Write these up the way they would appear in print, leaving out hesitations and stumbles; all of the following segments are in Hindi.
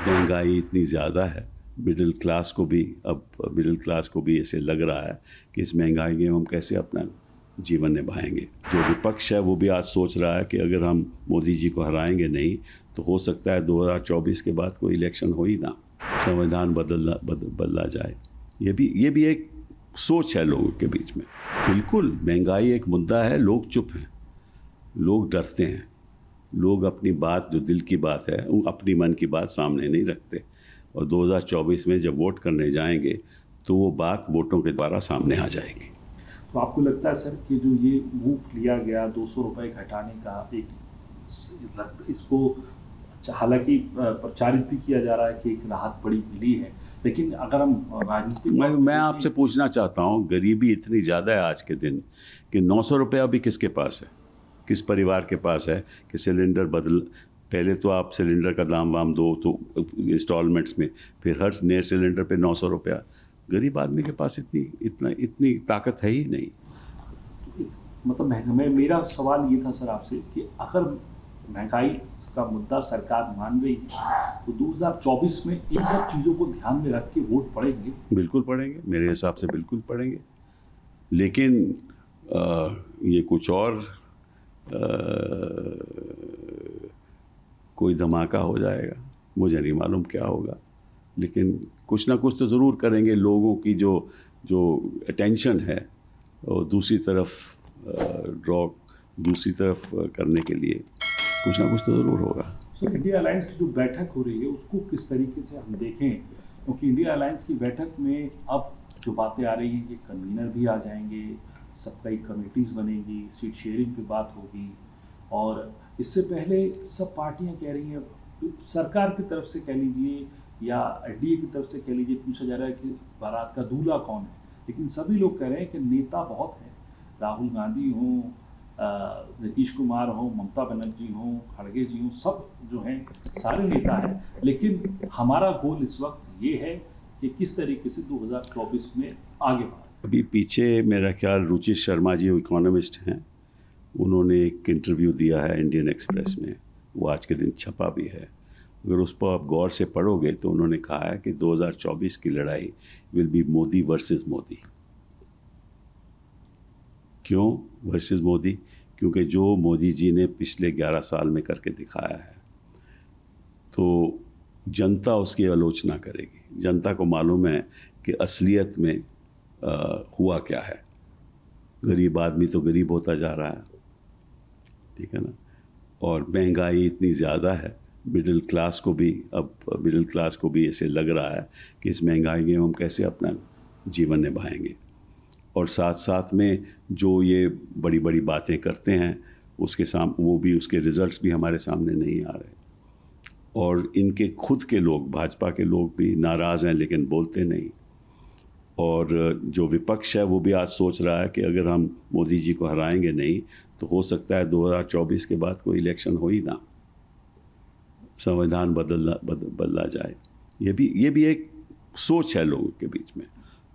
महंगाई इतनी ज़्यादा है, मिडिल क्लास को भी ऐसे लग रहा है कि इस महंगाई में हम कैसे अपना जीवन निभाएंगे। जो विपक्ष है वो भी आज सोच रहा है कि अगर हम मोदी जी को हराएंगे नहीं तो हो सकता है 2024 के बाद कोई इलेक्शन हो ही ना, संविधान बदला जाए। ये भी एक सोच है लोगों के बीच में। बिल्कुल महंगाई एक मुद्दा है, लोग चुप हैं, लोग डरते हैं, लोग अपनी बात, जो दिल की बात है, अपनी मन की बात सामने नहीं रखते। और 2024 में जब वोट करने जाएंगे तो वो बात वोटों के द्वारा सामने आ जाएगी। तो आपको लगता है सर कि जो ये मूव लिया गया 200 रुपये घटाने का, इसको हालांकि प्रचारित भी किया जा रहा है कि एक राहत बड़ी मिली है, लेकिन अगर हम राजनीतिक मैं आपसे पूछना चाहता हूँ, गरीबी इतनी ज़्यादा है आज के दिन कि 900 रुपये अभी किसके पास है, किस परिवार के पास है कि सिलेंडर पहले तो आप सिलेंडर का दाम वाम दो तो इंस्टॉलमेंट्स में, फिर हर नए सिलेंडर पे 900 रुपया। गरीब आदमी के पास इतनी ताकत है ही नहीं। मतलब मेरा सवाल ये था सर आपसे कि अगर महंगाई का मुद्दा सरकार मान रही है तो 2024 में इन सब चीज़ों को ध्यान में रख के वोट पड़ेंगे? बिल्कुल पड़ेंगे, मेरे हिसाब से बिल्कुल पड़ेंगे, लेकिन ये कुछ और कोई धमाका हो जाएगा, मुझे नहीं मालूम क्या होगा, लेकिन कुछ ना कुछ तो ज़रूर करेंगे। लोगों की जो अटेंशन है और दूसरी तरफ करने के लिए कुछ ना कुछ तो ज़रूर होगा। सर, इंडिया अलायंस की जो बैठक हो रही है उसको किस तरीके से हम देखें, क्योंकि इंडिया अलायंस की बैठक में अब जो बातें आ रही हैं कि कन्वीनर भी आ जाएंगे, सबका एक कमेटीज़ बनेगी, सीट शेयरिंग पे बात होगी, और इससे पहले सब पार्टियां कह रही हैं, सरकार की तरफ से कह लीजिए या एनडीए की तरफ से कह लीजिए, पूछा जा रहा है कि बारात का दूल्हा कौन है, लेकिन सभी लोग कह रहे हैं कि नेता बहुत हैं, राहुल गांधी हों, नीतीश कुमार हों, ममता बनर्जी हों, खड़गे जी हों, सब जो हैं सारे नेता हैं, लेकिन हमारा गोल इस वक्त ये है कि किस तरीके से 2024 में आगे बढ़े। अभी पीछे मेरा ख्याल रुचि शर्मा जी इकोनॉमिस्ट हैं, उन्होंने एक इंटरव्यू दिया है इंडियन एक्सप्रेस में, वो आज के दिन छपा भी है। अगर उस पर आप गौर से पढ़ोगे तो उन्होंने कहा है कि 2024 की लड़ाई will be Modi versus Modi. क्यों वर्सेस मोदी? क्योंकि जो मोदी जी ने पिछले 11 साल में करके दिखाया है तो जनता उसकी आलोचना करेगी। जनता को मालूम है कि असलियत में हुआ क्या है। गरीब आदमी तो गरीब होता जा रहा है, ठीक है ना, और महंगाई इतनी ज़्यादा है, मिडिल क्लास को भी ऐसे लग रहा है कि इस महंगाई में हम कैसे अपना जीवन निभाएंगे। और साथ साथ में जो ये बड़ी बड़ी बातें करते हैं उसके रिजल्ट्स भी हमारे सामने नहीं आ रहे, और इनके खुद के लोग, भाजपा के लोग भी नाराज़ हैं लेकिन बोलते नहीं। और जो विपक्ष है वो भी आज सोच रहा है कि अगर हम मोदी जी को हराएंगे नहीं तो हो सकता है 2024 के बाद कोई इलेक्शन हो ही ना, संविधान बदला जाए। ये भी एक सोच है लोगों के बीच में।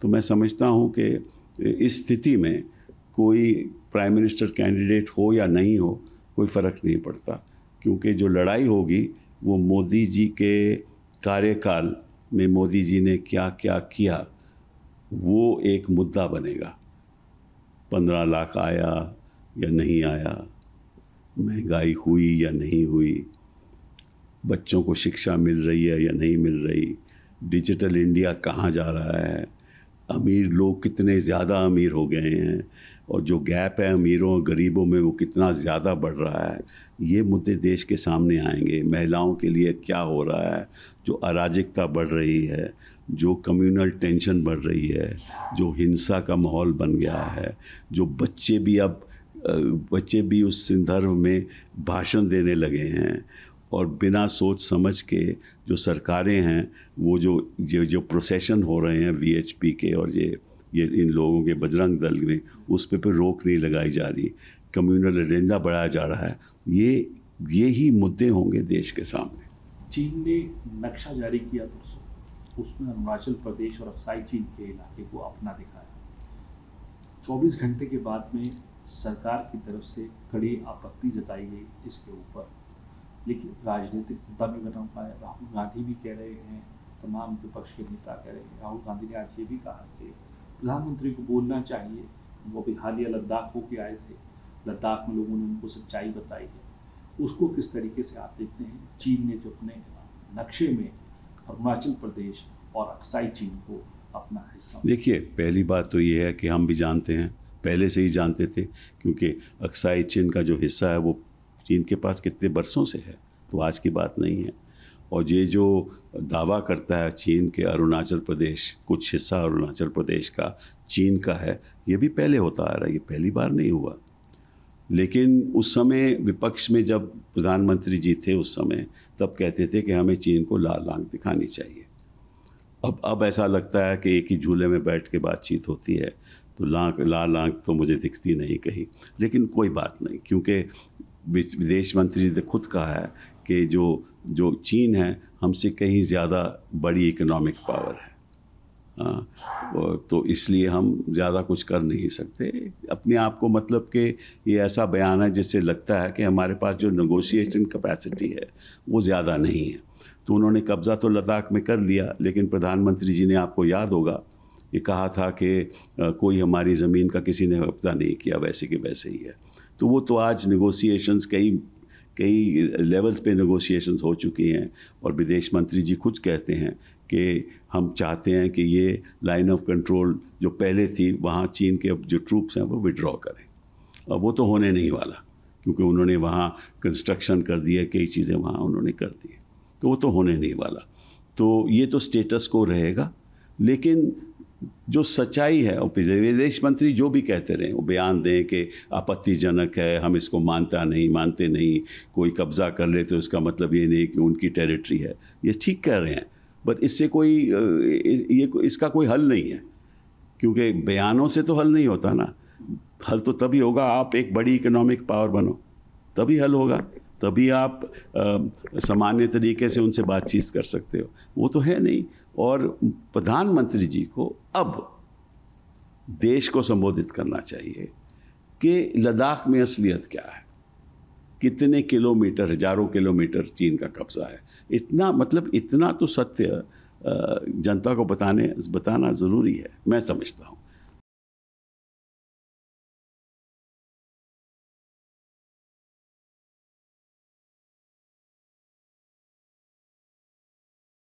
तो मैं समझता हूँ कि इस स्थिति में कोई प्राइम मिनिस्टर कैंडिडेट हो या नहीं हो, कोई फ़र्क नहीं पड़ता, क्योंकि जो लड़ाई होगी वो मोदी जी के कार्यकाल में मोदी जी ने क्या क्या किया वो एक मुद्दा बनेगा। 15 लाख आया या नहीं आया, महंगाई हुई या नहीं हुई, बच्चों को शिक्षा मिल रही है या नहीं मिल रही, डिजिटल इंडिया कहाँ जा रहा है, अमीर लोग कितने ज़्यादा अमीर हो गए हैं, और जो गैप है अमीरों और गरीबों में वो कितना ज़्यादा बढ़ रहा है। ये मुद्दे देश के सामने आएंगे। महिलाओं के लिए क्या हो रहा है, जो अराजकता बढ़ रही है, जो कम्युनल टेंशन बढ़ रही है, जो हिंसा का माहौल बन गया है, जो बच्चे भी उस संदर्भ में भाषण देने लगे हैं, और बिना सोच समझ के जो सरकारें हैं वो जो प्रोसेशन हो रहे हैं वीएचपी के और ये इन लोगों के बजरंग दल में, उस पे रोक नहीं लगाई जा रही, कम्युनल एजेंडा बढ़ाया जा रहा है। ये ही मुद्दे होंगे देश के सामने। चीन ने नक्शा जारी किया परसों, उसमें अरुणाचल प्रदेश और अक्साई चीन के इलाके को अपना दिखाया। 24 घंटे के बाद में सरकार की तरफ से कड़ी आपत्ति जताई गई इसके ऊपर, लेकिन राजनीतिक मुद्दा भी बना हुआ है। राहुल गांधी भी कह रहे हैं, तमाम विपक्ष के नेता कह रहे हैं। राहुल गांधी ने आज ये भी कहा कि प्रधानमंत्री को बोलना चाहिए, वो भी हालिया लद्दाख होके आए थे, लद्दाख में लोगों ने उनको सच्चाई बताई है। उसको किस तरीके से आप देखते हैं? चीन ने जो अपने नक्शे में अरुणाचल प्रदेश और अक्साई चीन को अपना हिस्सा, देखिए, पहली बात तो ये है कि हम भी जानते हैं, पहले से ही जानते थे, क्योंकि अक्साई चीन का जो हिस्सा है वो चीन के पास कितने बरसों से है, तो आज की बात नहीं है। और ये जो दावा करता है चीन के अरुणाचल प्रदेश, कुछ हिस्सा अरुणाचल प्रदेश का चीन का है, ये भी पहले होता आ रहा है, ये पहली बार नहीं हुआ। लेकिन उस समय विपक्ष में जब प्रधानमंत्री जी थे उस समय, तब कहते थे कि हमें चीन को लाल आंख दिखानी चाहिए। अब ऐसा लगता है कि एक ही झूले में बैठ के बातचीत होती है, तो लाल आंख तो मुझे दिखती नहीं कहीं। लेकिन कोई बात नहीं, क्योंकि विदेश मंत्री ने खुद कहा है कि जो चीन है हमसे कहीं ज़्यादा बड़ी इकोनॉमिक पावर है। तो इसलिए हम ज़्यादा कुछ कर नहीं सकते अपने आप को, मतलब कि ये ऐसा बयान है जिससे लगता है कि हमारे पास जो नेगोशिएशन कैपेसिटी है वो ज़्यादा नहीं है। तो उन्होंने कब्ज़ा तो लद्दाख में कर लिया, लेकिन प्रधानमंत्री जी ने, आपको याद होगा, ये कहा था कि कोई हमारी ज़मीन का किसी ने कब्ज़ा नहीं किया, वैसे के वैसे ही है। तो वो तो आज नेगोशिएशंस कई लेवल्स पे नेगोशिएशंस हो चुकी हैं, और विदेश मंत्री जी खुद कहते हैं कि हम चाहते हैं कि ये लाइन ऑफ कंट्रोल जो पहले थी वहाँ चीन के जो ट्रूप्स हैं वो विड्रॉ करें। अब वो तो होने नहीं वाला, क्योंकि उन्होंने वहाँ कंस्ट्रक्शन कर दिया, कई चीज़ें वहाँ उन्होंने कर दी, तो वो तो होने नहीं वाला। तो ये तो स्टेटस को रहेगा। लेकिन जो सच्चाई है, विदेश मंत्री जो भी कहते रहे, वो बयान दें कि आपत्तिजनक है, हम इसको मानते नहीं, कोई कब्ज़ा कर ले तो इसका मतलब ये नहीं कि उनकी टेरिटरी है, ये ठीक कह रहे हैं, बट इससे इसका कोई हल नहीं है, क्योंकि बयानों से तो हल नहीं होता ना। हल तो तभी होगा आप एक बड़ी इकोनॉमिक पावर बनो, तभी हल होगा, तभी आप सामान्य तरीके से उनसे बातचीत कर सकते हो। वो तो है नहीं। और प्रधानमंत्री जी को अब देश को संबोधित करना चाहिए कि लद्दाख में असलियत क्या है, कितने किलोमीटर, हज़ारों किलोमीटर चीन का कब्ज़ा है। इतना तो सत्य जनता को बताना ज़रूरी है, मैं समझता हूँ।